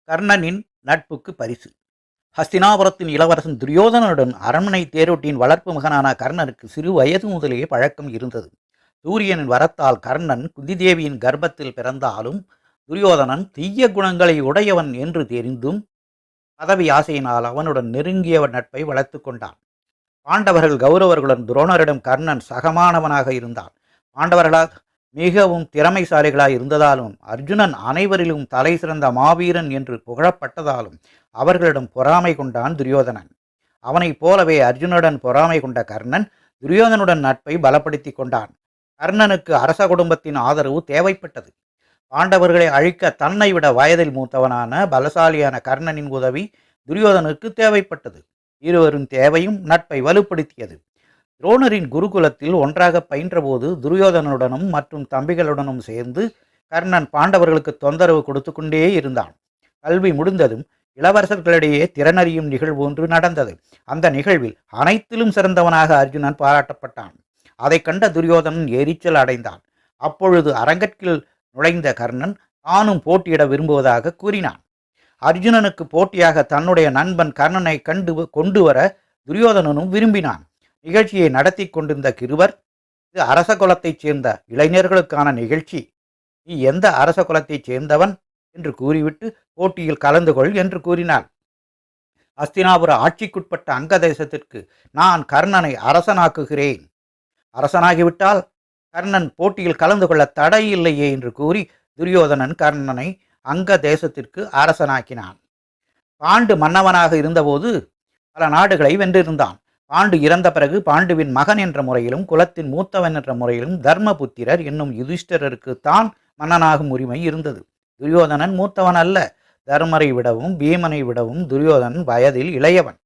கர்ணனின் நட்புக்கு பரிசு. ஹஸ்தினாபுரத்தின் இளவரசன் துரியோதனனுடன் அரண்மனை தேரோட்டியின் வளர்ப்பு மகனான கர்ணனுக்கு சிறு வயது முதலேயே பழக்கம் இருந்தது. சூரியனின் வரத்தால் கர்ணன் குந்திதேவியின் கர்ப்பத்தில் பிறந்தாலும் துரியோதனன் தீய குணங்களை உடையவன் என்று தெரிந்தும் பதவி ஆசையினால் அவனுடன் நெருங்கிய நட்பை வளர்த்து கொண்டான். பாண்டவர்கள் கௌரவர்களுடன் துரோணரிடம் கர்ணன் சகமானவனாக இருந்தான். பாண்டவர்களால் மிகவும் திறமைசாலிகளாய் இருந்ததாலும் அர்ஜுனன் அனைவரிலும் தலை சிறந்த மாவீரன் என்று புகழப்பட்டதாலும் அவர்களிடம் பொறாமை கொண்டான் துரியோதனன். அவனைப் போலவே அர்ஜுனுடன் பொறாமை கொண்ட கர்ணன் துரியோதனுடன் நட்பை பலப்படுத்தி கொண்டான். கர்ணனுக்கு அரச குடும்பத்தின் ஆதரவு தேவைப்பட்டது. பாண்டவர்களை அழிக்க தன்னை விட வயதில் மூத்தவனான பலசாலியான கர்ணனின் உதவி துரியோதனுக்கு தேவைப்பட்டது. இருவரின் தேவையும் நட்பை வலுப்படுத்தியது. துரோணரின் குருகுலத்தில் ஒன்றாக பயின்றபோது துரியோதனுடனும் மற்றும் தம்பிகளுடனும் சேர்ந்து கர்ணன் பாண்டவர்களுக்கு தொந்தரவு கொடுத்து கொண்டே இருந்தான். கல்வி முடிந்ததும் இளவரசர்களிடையே திறனறியும் நிகழ்வு ஒன்று நடந்தது. அந்த நிகழ்வில் அனைத்திலும் சிறந்தவனாக அர்ஜுனன் பாராட்டப்பட்டான். அதை கண்ட துரியோதனன் எரிச்சல் அடைந்தான். அப்பொழுது அரங்கத்தில் நுழைந்த கர்ணன் தானும் போட்டியிட விரும்புவதாக கூறினான். அர்ஜுனனுக்கு போட்டியாக தன்னுடைய நண்பன் கர்ணனை கொண்டு வர துரியோதனனும் விரும்பினான். நிகழ்ச்சியை நடத்தி கொண்டிருந்த கிருவர், இது அரச குலத்தைச் சேர்ந்த இளைஞர்களுக்கான நிகழ்ச்சி, நீ எந்த அரச குலத்தைச் சேர்ந்தவன் என்று கூறிவிட்டு போட்டியில் கலந்து கொள் என்று கூறினார். அஸ்தினாபுர ஆட்சிக்குட்பட்ட அங்க தேசத்திற்கு நான் கர்ணனை அரசனாக்குகிறேன். அரசனாகிவிட்டால் கர்ணன் போட்டியில் கலந்து கொள்ள தடை இல்லையே என்று கூறி துரியோதனன் கர்ணனை அங்க தேசத்திற்கு அரசனாக்கினான். பாண்டு மன்னவனாக இருந்தபோது பல நாடுகளை வென்றிருந்தான். பாண்டு இறந்த பிறகு பாண்டுவின் மகன் என்ற முறையிலும் குலத்தின் மூத்தவன் என்ற முறையிலும் தர்மபுத்திரர் என்னும் யுதிஷ்டருக்கு தான் மன்னனாகும் உரிமை இருந்தது. துரியோதனன் மூத்தவன் அல்ல. தர்மரை விடவும் பீமனை விடவும் துரியோதனன் வயதில் இளையவன்.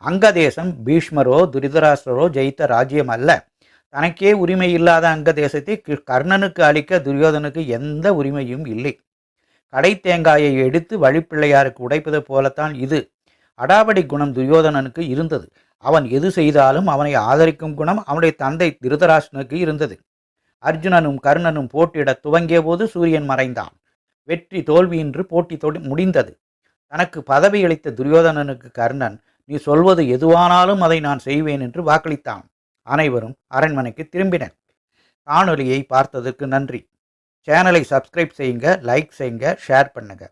அங்க தேசம் பீஷ்மரோ துரிதராஷ்டிரரோ ஜெயித்த ராஜ்யம் அல்ல. தனக்கே உரிமை இல்லாத அங்க தேசத்தை கர்ணனுக்கு அளிக்க துரியோதனுக்கு எந்த உரிமையும் இல்லை. கடை தேங்காயை எடுத்து வழிப்பிள்ளையாருக்கு உடைப்பது போலத்தான் இது. அடாவடி குணம் துரியோதனனுக்கு இருந்தது. அவன் எது செய்தாலும் அவனை ஆதரிக்கும் குணம் அவனுடைய தந்தை திருதராஷ்டிரனுக்கு இருந்தது. அர்ஜுனனும் கர்ணனும் போட்டியிட துவங்கிய போது சூரியன் மறைந்தான். வெற்றி தோல்வியின்றி போட்டி முடிந்தது. தனக்கு பதவி அளித்த துரியோதனனுக்கு கர்ணன், நீ சொல்வது எதுவானாலும் அதை நான் செய்வேன் என்று வாக்களித்தான். அனைவரும் அரண்மனைக்கு திரும்பினர். காணொலியை பார்த்ததற்கு நன்றி. சேனலை சப்ஸ்கிரைப் செய்யுங்க, லைக் செய்யுங்க, ஷேர் பண்ணுங்க.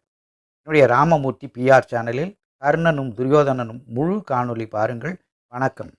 என்னுடைய ராமமூர்த்தி பிஆர் சேனலில் கர்ணனும் துரியோதனனும் முழு காணொலி பாருங்கள். வணக்கம்.